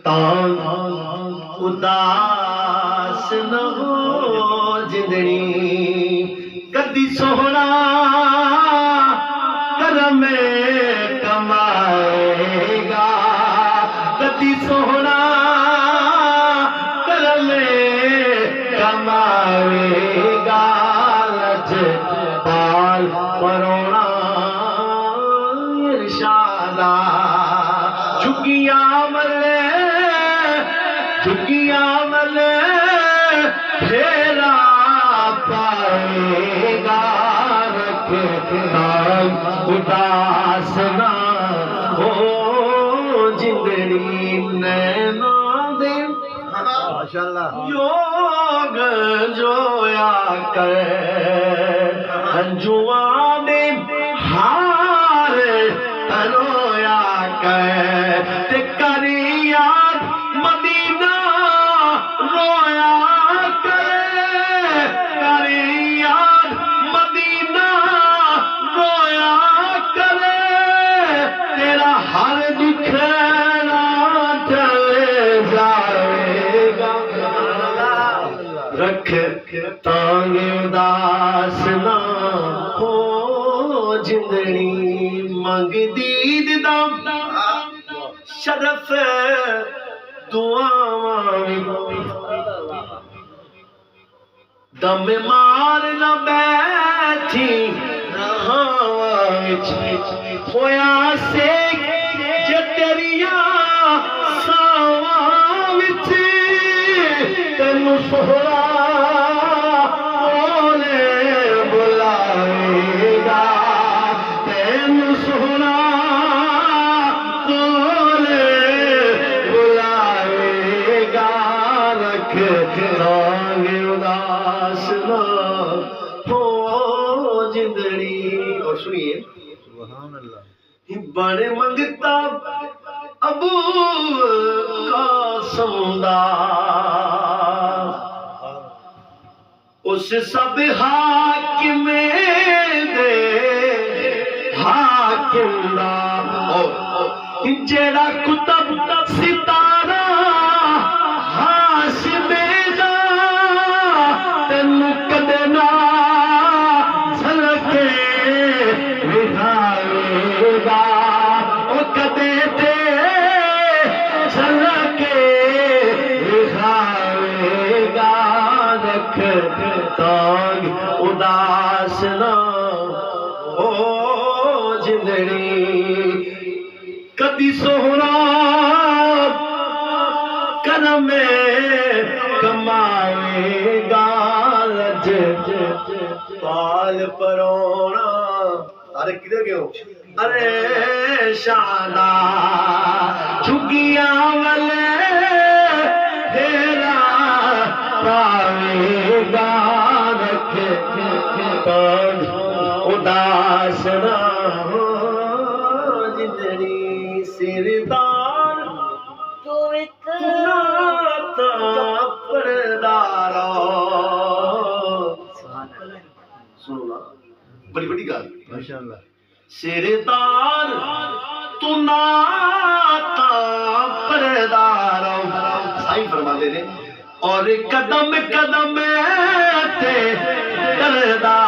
तांग उदास न हो जिंदड़ी कदी सोहना करम कमाएगा कदी सोहना करम कमाएगा लज पाल परोना इरशादा झुकिया मले फेरा पाएगा रखता उदास ना हो जिंदड़ी नैना दे माशाअल्लाह योग जोया कर हंजुआ दे हार तरोया कर ते करी याद मदीना रोया करे करी याद मदीना रोया करे तेरा हर दिखना चले जाएगा रख तांग उदास ना हो जिंदड़ी मंग दीद दम शरफ दुआवां दम मार न बैठी होया से जे तेरिया सावां विच तेनू सोहरा ओले बुलाएगा तेनू सोहरा ओले बुलाएगा रख तांग उदास ना हो जिंदड़ी। और सुनिए बड़े मंगता अबू कासम दा उस सब हाकिम दे हाकिम दा जेड़ा कुतब सितारा हाशिम दा तेनू कदे ना झलके विखाएगा ओ कदे ते झलके विखाएगा रख तांग उदास ना हो जिंदड़ी कदी सोहरा करम कमाएगा लज पाल परोना अरे किधर गए हो अरे शादा झुगिया वाले फेरा पाएगा रख तांग उदास ना हो जिंदड़ी सिरदार तो इतना परदारा सुनो बड़ी बड़ी गाल माशाअल्लाह सिरदार तू नाता परदारा साईं फरमा दे रहे और कदम कदम ते करदा